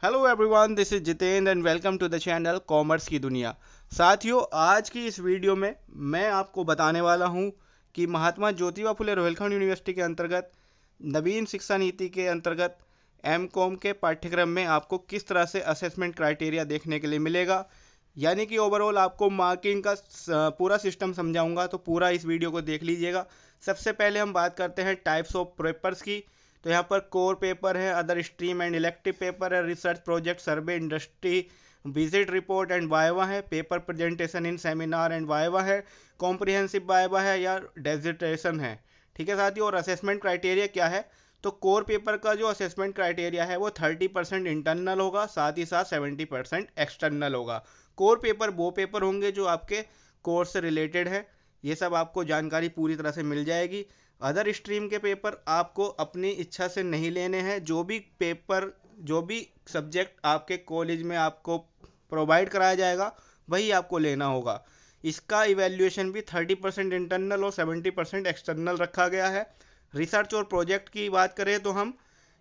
Hello everyone, this is Jitendra and welcome to the channel commerce की दुनिया। साथियों, आज की इस वीडियो में मैं आपको बताने वाला हूं कि महात्मा ज्योतिबा फुले रोहिलखंड यूनिवर्सिटी के अंतर्गत नवीन शिक्षा नीति के अंतर्गत एम कॉम के पाठ्यक्रम में आपको किस तरह से असेसमेंट क्राइटेरिया देखने के लिए मिलेगा। यानी कि ओवरऑल आपको मार्किंग का पूरा सिस्टम समझाऊंगा, तो पूरा इस वीडियो को देख लीजिएगा। सबसे पहले हम बात करते हैं टाइप्स ऑफ पेपर्स की। तो यहाँ पर कोर पेपर है, other stream and elective paper है, research project, survey, industry visit report and viva है, paper presentation in seminar and viva है, कॉम्प्रिहेंसिव वाइवा है या डेजिटेशन है। ठीक है साथियों, और असेसमेंट क्राइटेरिया क्या है? तो कोर पेपर का जो असेसमेंट क्राइटेरिया है वो 30% इंटरनल होगा, साथ ही साथ 70% एक्सटर्नल होगा। कोर पेपर वो पेपर होंगे जो आपके कोर्स से रिलेटेड है, ये सब आपको जानकारी पूरी तरह से मिल जाएगी। अदर स्ट्रीम के पेपर आपको अपनी इच्छा से नहीं लेने हैं। जो भी सब्जेक्ट आपके कॉलेज में आपको प्रोवाइड कराया जाएगा वही आपको लेना होगा। इसका इवैल्यूएशन भी 30% इंटरनल और 70% एक्सटर्नल रखा गया है। रिसर्च और प्रोजेक्ट की बात करें तो हम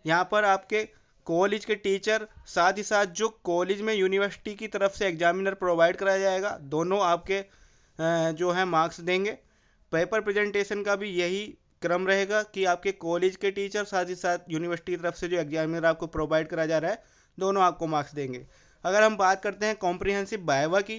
यहाँ पर आपके कॉलेज के टीचर, साथ ही साथ जो कॉलेज में यूनिवर्सिटी की तरफ से एग्जामिनर प्रोवाइड कराया जाएगा, दोनों आपके जो है मार्क्स देंगे। पेपर प्रेजेंटेशन का भी यही क्रम रहेगा कि आपके कॉलेज के टीचर, साथ ही साथ यूनिवर्सिटी की तरफ से जो एग्जामिनर आपको प्रोवाइड करा जा रहा है, दोनों आपको मार्क्स देंगे। अगर हम बात करते हैं कॉम्प्रिहेंसिव वाइवा की,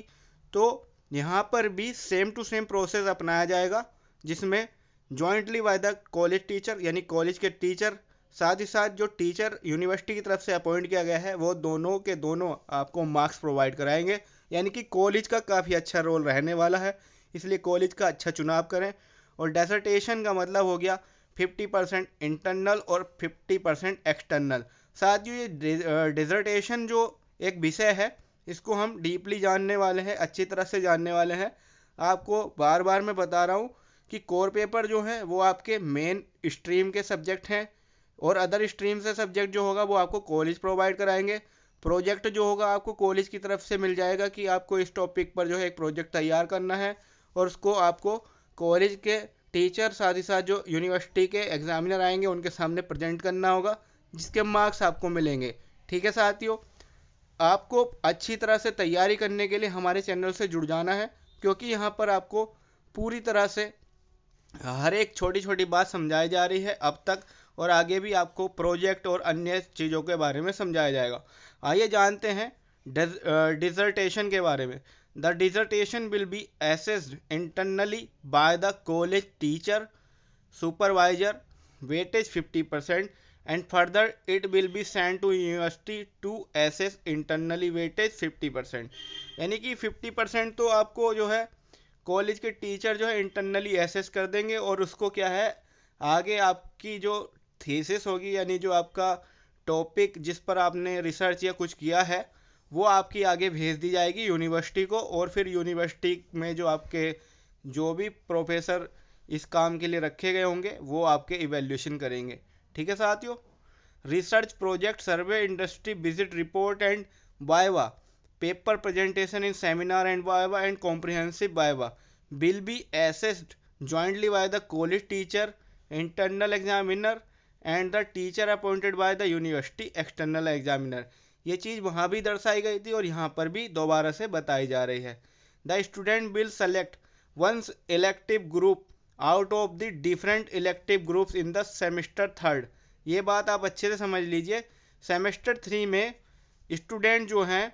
तो यहाँ पर भी सेम टू सेम प्रोसेस अपनाया जाएगा, जिसमें jointly by the college teacher, यानी कॉलेज के टीचर, साथ ही साथ जो टीचर यूनिवर्सिटी की तरफ से अपॉइंट किया गया है, वो दोनों के दोनों आपको मार्क्स प्रोवाइड कराएंगे। यानी कि कॉलेज का काफ़ी अच्छा रोल रहने वाला है, इसलिए कॉलेज का अच्छा चुनाव करें। और डेसर्टेशन का मतलब हो गया 50% इंटरनल और 50% एक्सटर्नल। साथ ही ये डिसर्टेशन जो एक विषय है, इसको हम डीपली जानने वाले हैं, अच्छी तरह से जानने वाले हैं। आपको बार बार मैं बता रहा हूँ कि कोर पेपर जो है वो आपके मेन स्ट्रीम के सब्जेक्ट हैं, और अदर स्ट्रीम से सब्जेक्ट जो होगा वो आपको कॉलेज प्रोवाइड कराएंगे। प्रोजेक्ट जो होगा आपको कॉलेज की तरफ से मिल जाएगा कि आपको इस टॉपिक पर जो है एक प्रोजेक्ट तैयार करना है, और उसको आपको कॉलेज के टीचर, साथ ही साथ जो यूनिवर्सिटी के एग्जामिनर आएंगे उनके सामने प्रेजेंट करना होगा, जिसके मार्क्स आपको मिलेंगे। ठीक है साथियों, आपको अच्छी तरह से तैयारी करने के लिए हमारे चैनल से जुड़ जाना है, क्योंकि यहाँ पर आपको पूरी तरह से हर एक छोटी छोटी बात समझाई जा रही है अब तक, और आगे भी आपको प्रोजेक्ट और अन्य चीज़ों के बारे में समझाया जाएगा। आइए जानते हैं डिसर्टेशन के बारे में। The dissertation will be assessed internally by the college teacher supervisor, weightage 50%, and further it will be sent to university to assess internally weightage 50%। यानी कि 50% तो आपको जो है कॉलेज के टीचर जो है इंटरनली एसेस कर देंगे, और उसको क्या है, आगे आपकी जो थीसिस होगी, यानी जो आपका टॉपिक जिस पर आपने रिसर्च या कुछ किया है, वो आपकी आगे भेज दी जाएगी यूनिवर्सिटी को, और फिर यूनिवर्सिटी में जो आपके जो भी प्रोफेसर इस काम के लिए रखे गए होंगे वो आपके इवैल्यूएशन करेंगे। ठीक है साथियों, research project, survey, industry visit report and viva, paper presentation in seminar and viva and comprehensive viva will be assessed jointly by the college teacher, internal examiner and the teacher appointed by the university external examiner। ये चीज़ वहाँ भी दर्शाई गई थी और यहाँ पर भी दोबारा से बताई जा रही है। The student will select once elective group out of the different elective groups in the semester third. ये बात आप अच्छे से समझ लीजिए। सेमेस्टर 3 में स्टूडेंट जो हैं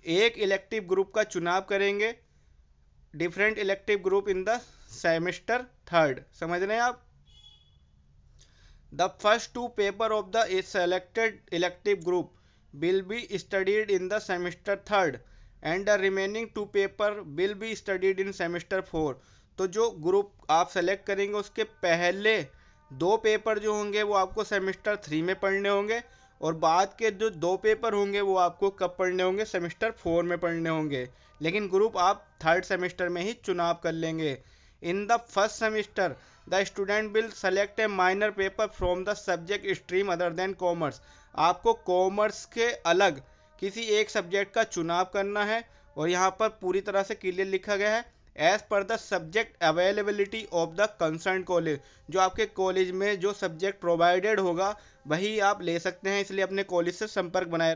एक इलेक्टिव ग्रुप का चुनाव करेंगे, different elective group in the semester third. समझ रहे हैं आप? The first two paper of the selected elective group will be studied in the semester third and the remaining two paper will be studied in semester four. तो जो group आप select करेंगे उसके पहले 2 पेपर जो होंगे वो आपको सेमेस्टर 3 में पढ़ने होंगे, और बाद के जो 2 पेपर होंगे वो आपको कब पढ़ने होंगे, सेमेस्टर 4 में पढ़ने होंगे। लेकिन ग्रुप आप थर्ड सेमेस्टर में ही चुनाव कर लेंगे। In the first semester the student will select A minor paper from the subject stream other than commerce. आपको कॉमर्स के अलग किसी एक सब्जेक्ट का चुनाव करना है, और यहाँ पर पूरी तरह से क्लियर लिखा गया है, as per the subject availability of the concern college. जो आपके कॉलेज में जो सब्जेक्ट प्रोवाइडेड होगा वही आप ले सकते हैं, इसलिए अपने कॉलेज से संपर्क बनाए